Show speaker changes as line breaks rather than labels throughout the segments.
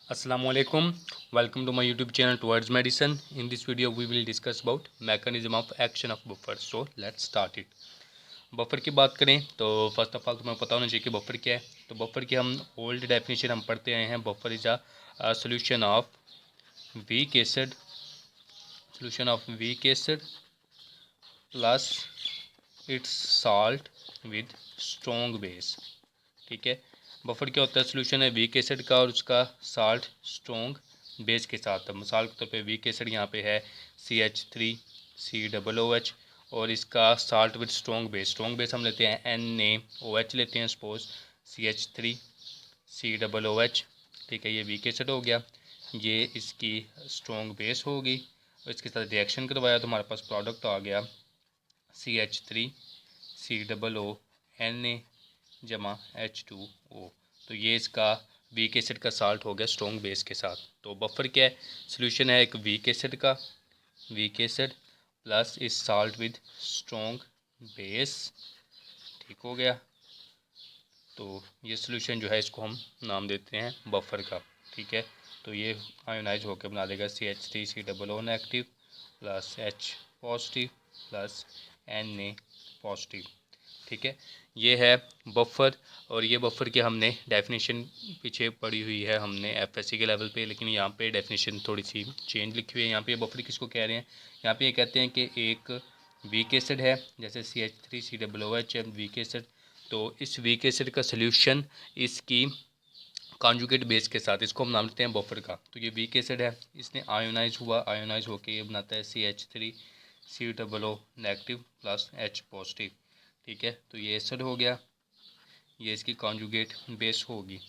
Assalamualaikum. Welcome to my YouTube channel Towards Medicine. In this video we will discuss about mechanism of action of buffer. So let's start it. Buffer की बात करें तो first of all तुम्हें पता होना चाहिए कि buffer क्या है। तो बफर की हम ओल्ड डेफिनेशन हम पढ़ते आए हैं। Buffer is a solution of weak acid plus it's salt with strong base. ठीक है, बफर क्या होता है? सोल्यूशन है वीक एसिड का और उसका साल्ट स्ट्रॉन्ग बेस के साथ। मिसाल के तौर पे वीक एसिड यहाँ पे है CH3COOH और इसका साल्ट विद स्ट्रॉन्ग बेस हम लेते हैं NaOH लेते हैं सपोज CH3COOH। ठीक है, ये वीक एसिड हो गया, ये इसकी स्ट्रॉन्ग बेस होगी और इसके साथ रिएक्शन करवाया तो हमारे पास प्रोडक्ट आ गया CH3COO जमा H2O। तो ये इसका वीक एसिड का साल्ट हो गया स्ट्रॉन्ग बेस के साथ। तो बफर क्या है? सोल्यूशन है एक वीक एसिड का, वीक एसिड प्लस इस साल्ट विद स्ट्रॉन्ग बेस। ठीक हो गया, तो ये सोल्यूशन जो है इसको हम नाम देते हैं बफर का। ठीक है, तो ये आयोनाइज होकर बना देगा CH3COO negative plus H positive plus Na positive. ठीक है, ये है बफर। और ये बफर की हमने डेफिनेशन पीछे पढ़ी हुई है हमने FSC के लेवल पे, लेकिन यहाँ पे डेफिनेशन थोड़ी सी चेंज लिखी हुई है। यहाँ पे बफर किसको कह रहे हैं? यहाँ पे ये कहते हैं कि एक वीक एसिड है, जैसे CH3COOH है वीक एसिड, तो इस वीक एसिड का सोल्यूशन इसकी कॉन्जुगेट बेस के साथ, इसको हम नाम देते हैं बफर का। तो ये वीक एसिड है, इसने आयोनाइज हुआ, आयोनाइज होकर ये बनाता है CH3COO negative plus H positive. ठीक है, तो ये एसिड हो गया, ये इसकी कॉन्जुगेट बेस होगी।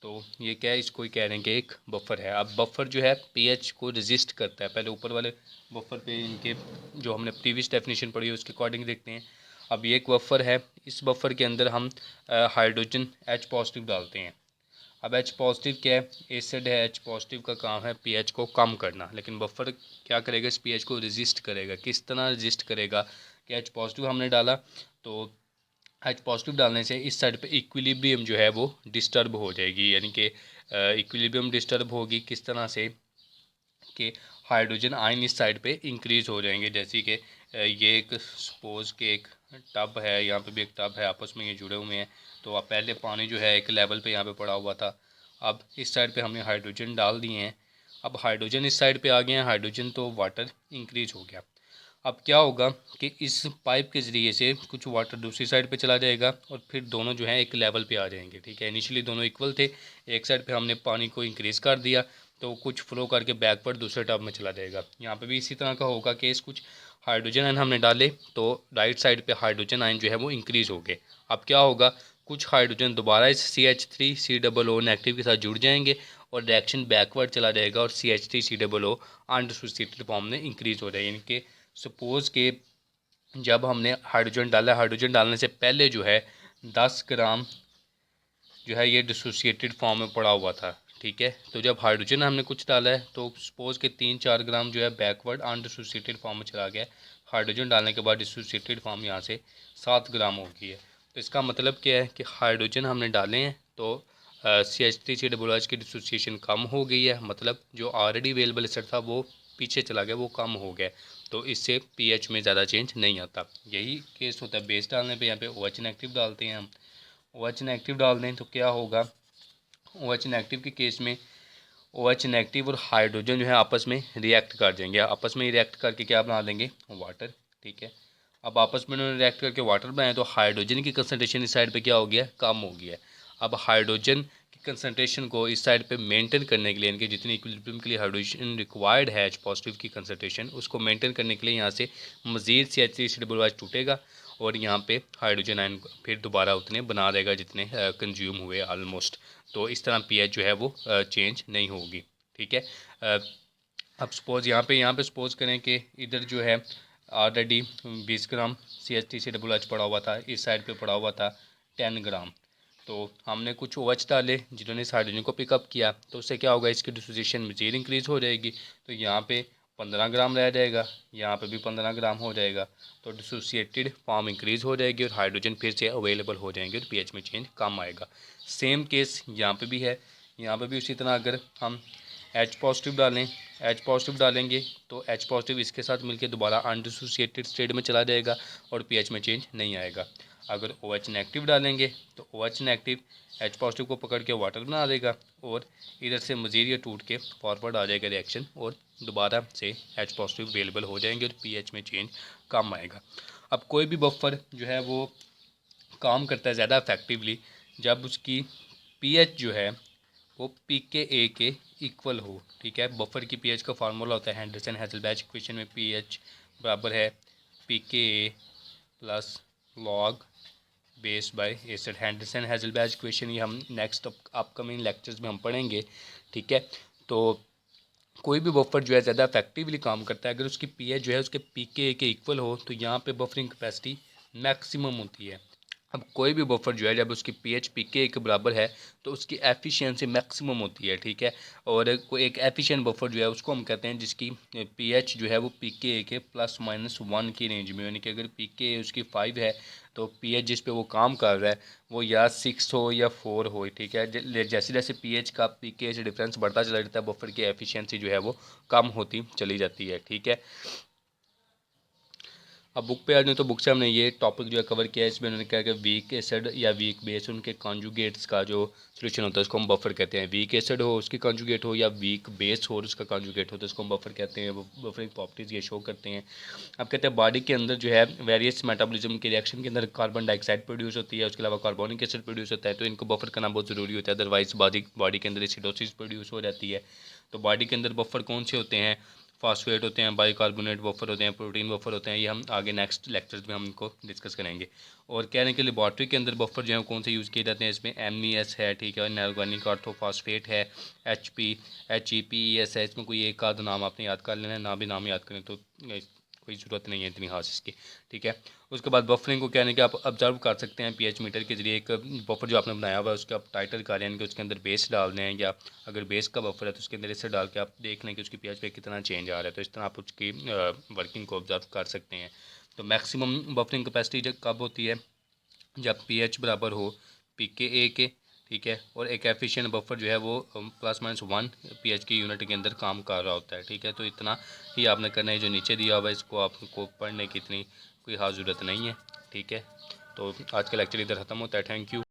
तो ये क्या है? इसको ही कह रहे हैं कि एक बफर है। अब बफर जो है pH को रेजिस्ट करता है। पहले ऊपर वाले बफर पे इनके जो हमने प्रीवियस डेफिनेशन पढ़ी है उसके अकॉर्डिंग देखते हैं। अब ये एक बफर है, इस बफर के अंदर हम हाइड्रोजन H पॉजिटिव डालते हैं। अब H पॉजिटिव क्या है? एसिड है, H पॉजिटिव का काम है pH को कम करना, लेकिन बफर क्या करेगा? इस pH को रेजिस्ट करेगा। किस तरह रेजिस्ट करेगा कि H पॉजिटिव हमने डाला तो H पॉजिटिव डालने से इस साइड पे इक्विलिब्रियम जो है वो डिस्टर्ब हो जाएगी, यानी कि इक्विलिब्रियम डिस्टर्ब होगी। किस तरह से कि हाइड्रोजन आयन इस साइड पे इंक्रीज हो जाएंगे। जैसे कि ये एक सपोज के एक टब है, यहाँ पे भी एक टब है, आपस में ये जुड़े हुए हैं। तो अब पहले पानी जो है एक लेवल पे यहाँ पे पड़ा हुआ था, अब इस साइड पे हमने हाइड्रोजन डाल दिए हैं। अब हाइड्रोजन इस साइड पे आ गए हैं, हाइड्रोजन तो वाटर इंक्रीज हो गया। अब क्या होगा कि इस पाइप के ज़रिए से कुछ वाटर दूसरी साइड पे चला जाएगा और फिर दोनों जो है एक लेवल पे आ जाएंगे। ठीक है, इनिशियली दोनों इक्वल थे, एक साइड पे हमने पानी को इंक्रीज़ कर दिया तो कुछ फ्लो करके बैकवर्ड दूसरे टब में चला जाएगा। यहाँ पे भी इसी तरह का होगा केस। कुछ हाइड्रोजन आयन हमने डाले तो राइट साइड पे हाइड्रोजन आयन जो है वो इंक्रीज़ हो गए। अब क्या होगा? कुछ हाइड्रोजन दोबारा इस CH3COO नेगेटिव के साथ जुड़ जाएंगे और रिएक्शन बैकवर्ड चला जाएगा और CH3COO अनडिसोसिएटेड फॉर्म में इंक्रीज़ हो जाएगा। यानी कि सपोज़ के जब हमने हाइड्रोजन डाला, हाइड्रोजन डालने से पहले जो है 10 ग्राम जो है ये डिसोसिएटेड फॉर्म में पड़ा हुआ था। ठीक है, तो जब हाइड्रोजन हमने कुछ डाला है तो सपोज़ के 3-4 ग्राम जो है बैकवर्ड अनडिसोसिएटेड फॉर्म में चला गया। हाइड्रोजन डालने के बाद डिसोसिएटेड फॉर्म यहाँ से 7 ग्राम हो गई है। तो इसका मतलब क्या है कि हाइड्रोजन हमने डाले हैं तो CH3COOH की डिसोसिएशन कम हो गई है, मतलब जो ऑलरेडी अवेलेबल एसिड था वो पीछे चला गया, वो कम हो गया। तो इससे pH में ज़्यादा चेंज नहीं आता। यही केस होता है बेस डालने पे। यहाँ पे OH नेगेटिव डालते हैं हम, OH नेगेटिव डाल दें तो क्या होगा? OH नेगेटिव के केस में OH नेगेटिव और हाइड्रोजन जो है आपस में रिएक्ट कर जाएंगे, आपस में रिएक्ट करके क्या बना देंगे? वाटर। ठीक है, अब आपस में उन्होंने रिएक्ट करके वाटर बनाए तो हाइड्रोजन की कंसनट्रेशन इस साइड पे क्या हो गया? कम हो गया है। अब हाइड्रोजन की कंसनट्रेशन को इस साइड पे मेंटेन करने के लिए, इनके जितनी इक्विलिब्रियम के लिए हाइड्रोजन रिक्वायर्ड है H पॉजिटिव की कंसनट्रेशन, उसको मेंटेन करने के लिए यहाँ से मज़ीद CH3COOH टूटेगा और यहाँ पे हाइड्रोजन आयन फिर दोबारा उतने बना देगा जितने कंज्यूम हुए ऑलमोस्ट। तो इस तरह pH जो है वो चेंज नहीं होगी। ठीक है, अब सपोज़ यहाँ पे सपोज़ करें कि इधर जो है ऑलरेडी 20 ग्राम CH3COOH पड़ा हुआ था, इस साइड पे पड़ा हुआ था 10 ग्राम। तो हमने कुछ OH डाले जिन्होंने इस हाइड्रोजन को पिकअप किया, तो उससे क्या होगा? इसकी डिसोसिएशन मज़ीद इंक्रीज़ हो जाएगी। तो यहाँ पे 15 ग्राम रह जाएगा, यहाँ पे भी 15 ग्राम हो जाएगा। तो डिसोसिएटेड फॉर्म इंक्रीज़ हो जाएगी और हाइड्रोजन फिर से अवेलेबल हो जाएंगे और pH में चेंज कम आएगा। सेम केस यहाँ पे भी है। यहाँ पे भी उसी तरह अगर हम H पॉजिटिव डालेंगे तो H पॉजिटिव इसके साथ मिलके दोबारा अनडिसोसिएटेड स्टेट में चला जाएगा और pH में चेंज नहीं आएगा। अगर OH नेगेटिव डालेंगे तो OH नेगेटिव H पॉजिटिव को पकड़ के वाटर बना देगा और इधर से मज़ीद ये टूट के फॉरवर्ड आ जाएगा रिएक्शन और दोबारा से H पॉजिटिव अवेलेबल हो जाएंगे और pH में चेंज कम आएगा। अब कोई भी बफर जो है वो काम करता है ज़्यादा इफेक्टिवली जब उसकी pH जो है वो pKa के इक्वल हो। ठीक है, बफर की pH का फार्मूला होता है हेंडरसन हेज़लबैच इक्वेशन में pH बराबर है pKa plus log base by acid. Henderson Hasselbalch equation ये हम नेक्स्ट अपकमिंग लेक्चर्स में हम पढ़ेंगे। ठीक है, तो कोई भी बफर जो है ज़्यादा इफेक्टिवली काम करता है अगर उसकी pH जो है उसके pKa के इक्वल हो तो यहाँ पे बफरिंग कैपेसिटी मैक्सिमम होती है। अब कोई भी बफर जो है जब उसकी pH pKa के बराबर है तो उसकी एफिशिएंसी मैक्सिमम होती है। ठीक है, और कोई एक एफिशिएंट बफर जो है उसको हम कहते हैं जिसकी pH जो है वो pKa के +-1 की रेंज में, यानी कि अगर pKa उसकी 5 है तो pH जिस पे वो काम कर रहा है वो या 6 हो या 4 हो। ठीक है, जैसे जैसे pH का pKa से डिफरेंस बढ़ता चला जाता है बफर की एफिशिएंसी जो है वो कम होती चली जाती है। ठीक है, अब बुक पे आ जाए तो बुक से हमने ये टॉपिक जो है कवर किया है। इसमें उन्होंने कहा कि वीक एसिड या वीक बेस उनके कॉन्जुगेट्स का जो सोल्यूशन होता है उसको हम बफर कहते हैं। वीक एसिड हो उसकी कॉन्जुगेट हो या वीक बेस हो उसका कॉन्जुगेट हो तो उसको हम बफर कहते हैं। बफरिंग प्रॉपर्टीज़ ये शो करते हैं। अब कहते हैं बॉडी के अंदर जो है वेरियस मेटाबॉलिज्म के रिएक्शन के अंदर कार्बन डाइऑक्साइड प्रोड्यूस होती है, उसके अलावा कार्बोनिक एसिड प्रोड्यूस होता है, तो इनको बफर करना बहुत ज़रूरी होता है, अदरवाइज बॉडी के अंदर एसिडोसिस प्रोड्यूस हो जाती है। तो बॉडी के अंदर बफर कौन से होते हैं? फॉस्फेट होते हैं, बाइकार्बोनेट बफर होते हैं, प्रोटीन बफर होते हैं, ये हम आगे नेक्स्ट लेक्चर्स में हम इनको डिस्कस करेंगे। और कहने के लेबॉर्ट्री के अंदर बफर जो है कौन से यूज़ किए जाते हैं, इसमें MES है, ठीक है, और इनऑर्गेनिक ऑर्थोफॉस्फेट है, HEPES है। इसमें कोई एक आध नाम आपने याद कर लेना है, ना भी नाम याद करें तो कोई ज़रूरत नहीं है इतनी खास इसकी। ठीक है, उसके बाद बफरिंग को कहने के आप ऑब्जर्व कर सकते हैं pH मीटर के जरिए। एक बफर जो आपने बनाया हुआ है उसका आप टाइटल कर यानी कि उसके अंदर बेस डाल दें, या अगर बेस का बफर है तो उसके अंदर इसे डाल के आप देख लें कि उसकी pH पे कितना चेंज आ रहा है, तो इस तरह आप उसकी वर्किंग को ऑब्जर्व कर सकते हैं। तो मैक्सिमम बफरिंग कैपेसिटी जब कब होती है? जब pH बराबर हो pKa के। ठीक है, और एक एफिशिएंट बफर जो है वो +-1 pH की यूनिट के अंदर काम कर रहा होता है। ठीक है, तो इतना ही आपने करना है। जो नीचे दिया हुआ है इसको आपको पढ़ने की इतनी कोई खास ज़रूरत नहीं है। ठीक है, तो आज का लेक्चर इधर ख़त्म होता है। Thank you.